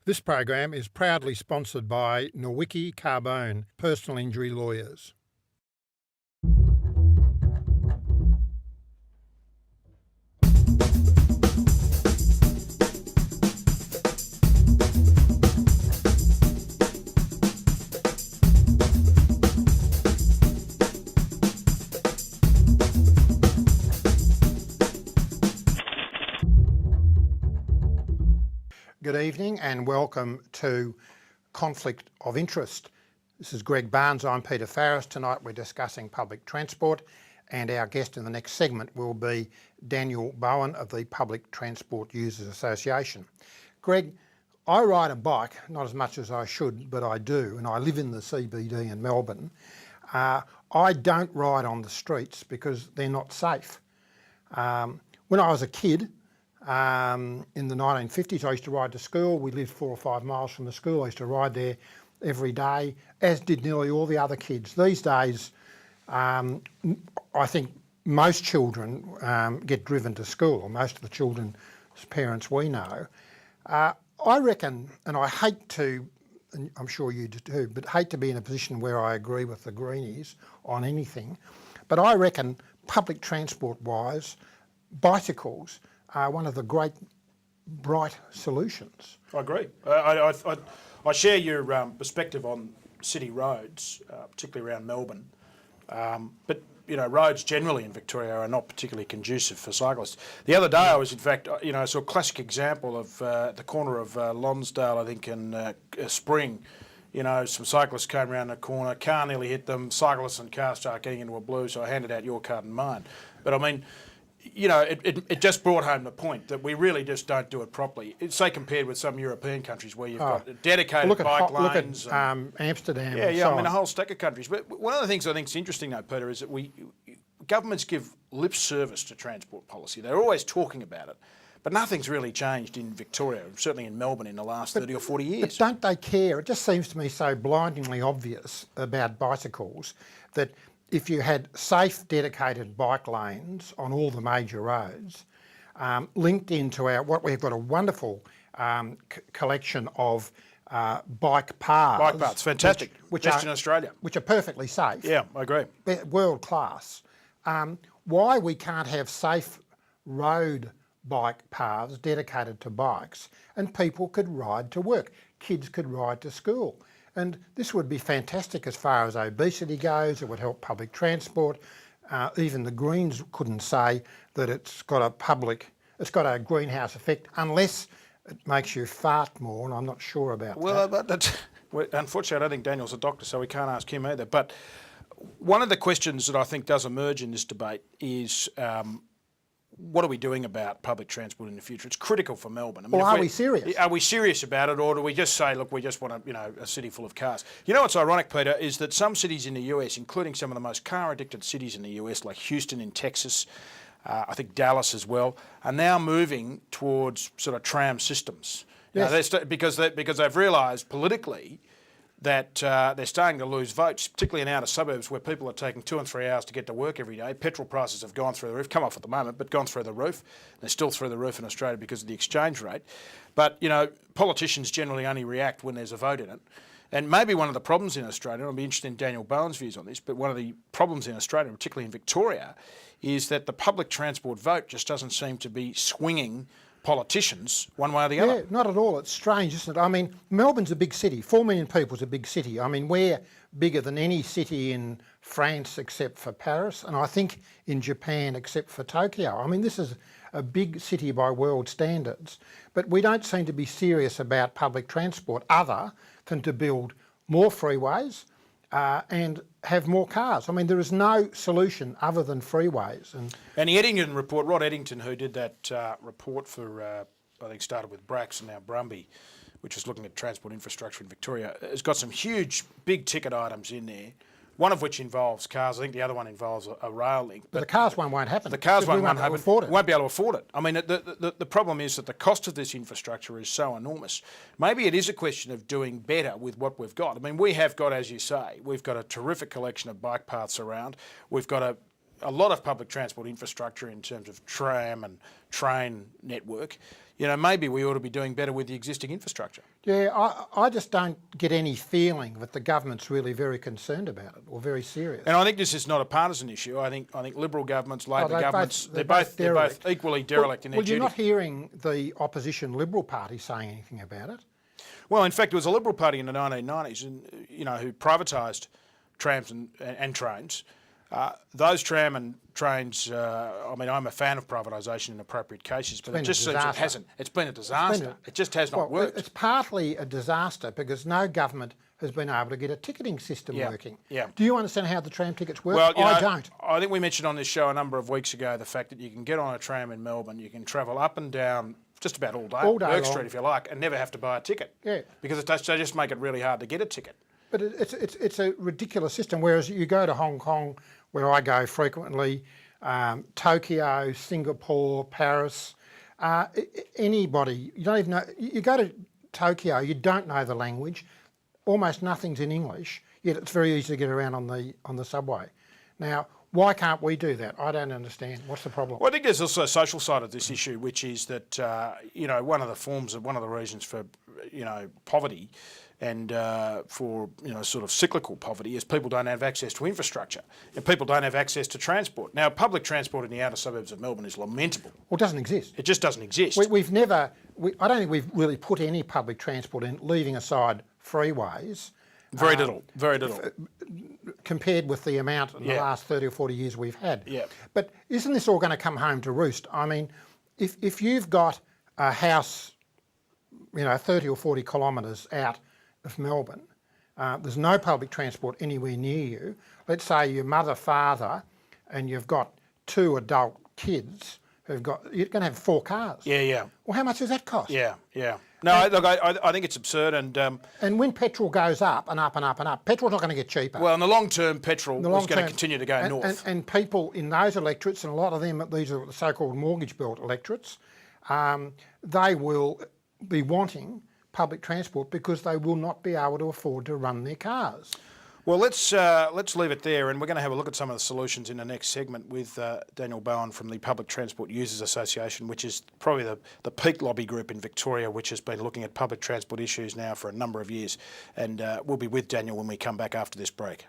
This program is proudly sponsored by Nowicki Carbone, personal injury lawyers. Good evening and welcome to Conflict of Interest. This is Greg Barnes, I'm Peter Farris. Tonight we're discussing public transport and our guest in the next segment will be Daniel Bowen of the Public Transport Users Association. Greg, I ride a bike, not as much as I should, but I do, and I live in the CBD in Melbourne. I don't ride on the streets because they're not safe. When I was a kid, in the 1950s, I used to ride to school. We lived 4 or 5 miles from the school. I used to ride there every day, as did nearly all the other kids. These days, I think most children get driven to school, or most of the children's parents we know. I reckon, and I hate to, and I'm sure you do too, but hate to be in a position where I agree with the Greenies on anything, but I reckon public transport-wise, bicycles are one of the great, bright solutions. I agree. I share your perspective on city roads, particularly around Melbourne. But you know, roads generally in Victoria are not particularly conducive for cyclists. The other day, I was in fact, I saw a classic example of the corner of Lonsdale, I think, in Spring. You know, some cyclists came around the corner, car nearly hit them, cyclists and cars start getting into a blue, so I handed out your card and mine. But I mean, you know, it just brought home the point that we really just don't do it properly. Say compared with some European countries where you've got dedicated bike lanes. Look at Amsterdam. I mean a whole stack of countries. But one of the things I think is interesting though, Peter, is that governments give lip service to transport policy. They're always talking about it. But nothing's really changed in Victoria, certainly in Melbourne in the last 30 or 40 years. But don't they care? It just seems to me so blindingly obvious about bicycles that if you had safe, dedicated bike lanes on all the major roads, linked into what we've got a wonderful collection of bike paths. Bike paths, fantastic. Which Best are, in Australia. Which are perfectly safe. Yeah, I agree. World class. Why we can't have safe road bike paths dedicated to bikes and people could ride to work, kids could ride to school. And this would be fantastic as far as obesity goes. It would help public transport. Even the Greens couldn't say that it's got a greenhouse effect unless it makes you fart more, and I'm not sure about that. But unfortunately, I don't think Daniel's a doctor, so we can't ask him either. But one of the questions that I think does emerge in this debate is what are we doing about public transport in the future? It's critical for Melbourne. I mean, are we serious? Are we serious about it, or do we just say, look, we just want a city full of cars? You know what's ironic, Peter, is that some cities in the US, including some of the most car-addicted cities in the US, like Houston in Texas, I think Dallas as well, are now moving towards sort of tram systems. Yes. Because they've realised politically that they're starting to lose votes, particularly in outer suburbs where people are taking 2 and 3 hours to get to work every day. Petrol prices have gone through the roof, come off at the moment, but gone through the roof. They're still through the roof in Australia because of the exchange rate. But, you know, politicians generally only react when there's a vote in it. And maybe one of the problems in Australia, and I'll be interested in Daniel Bowen's views on this, but one of the problems in Australia, particularly in Victoria, is that the public transport vote just doesn't seem to be swinging politicians one way or the other. Yeah, not at all. It's strange, isn't it? I mean, Melbourne's a big city. 4 million people is a big city. I mean, we're bigger than any city in France except for Paris, and I think in Japan except for Tokyo. I mean, this is a big city by world standards, but we don't seem to be serious about public transport other than to build more freeways and have more cars. I mean, there is no solution other than freeways. And the Eddington report, Rod Eddington, who did that report for, I think started with Brax and now Brumby, which was looking at transport infrastructure in Victoria, has got some huge, big ticket items in there. One of which involves cars. I think the other one involves a rail link. But the cars one won't happen. The cars one won't happen. Afford it. Won't be able to afford it. I mean, the problem is that the cost of this infrastructure is so enormous. Maybe it is a question of doing better with what we've got. I mean, we have got, as you say, we've got a terrific collection of bike paths around. We've got a lot of public transport infrastructure in terms of tram and train network. maybe we ought to be doing better with the existing infrastructure. Yeah, I just don't get any feeling that the government's really very concerned about it or very serious. And I think this is not a partisan issue. I think Liberal governments, Labor governments, they're both equally derelict in their duty. Well, you're not hearing the opposition Liberal Party saying anything about it. Well, in fact, it was a Liberal Party in the 1990s, and who privatised trams and trains. Those tram and trains, I'm a fan of privatisation in appropriate cases, but it just seems it hasn't. It's been a disaster. It just has not worked. It's partly a disaster because no government has been able to get a ticketing system working. Yeah. Do you understand how the tram tickets work? Well, I don't. I think we mentioned on this show a number of weeks ago the fact that you can get on a tram in Melbourne, you can travel up and down just about all day Bourke Street if you like, and never have to buy a ticket. Yeah. Because they just make it really hard to get a ticket. But it's a ridiculous system. Whereas you go to Hong Kong, where I go frequently, Tokyo, Singapore, Paris, anybody, you don't even know, you go to Tokyo, you don't know the language, almost nothing's in English, yet it's very easy to get around on the subway. Now, why can't we do that? I don't understand. What's the problem? Well, I think there's also a social side of this issue, which is that, one of the reasons for, poverty and for sort of cyclical poverty is people don't have access to infrastructure and people don't have access to transport. Now, public transport in the outer suburbs of Melbourne is lamentable. Well, it doesn't exist. It just doesn't exist. I don't think we've really put any public transport in, leaving aside freeways. Very little. Compared with the amount in the last 30 or 40 years we've had. Yeah. But isn't this all going to come home to roost? I mean, if you've got a house, 30 or 40 kilometres out of Melbourne, there's no public transport anywhere near you. Let's say your mother, father, and you've got 2 adult kids you're going to have 4 cars. Yeah. Well, how much does that cost? Yeah. No, look, I think it's absurd, and when petrol goes up and up and up and up, petrol's not going to get cheaper. Well, in the long term, petrol is going to continue to go north. And people in those electorates, and a lot of them, these are the so-called mortgage-built electorates, they will be wanting public transport because they will not be able to afford to run their cars. Well, let's leave it there, and we're going to have a look at some of the solutions in the next segment with Daniel Bowen from the Public Transport Users Association, which is probably the peak lobby group in Victoria, which has been looking at public transport issues now for a number of years. And we'll be with Daniel when we come back after this break.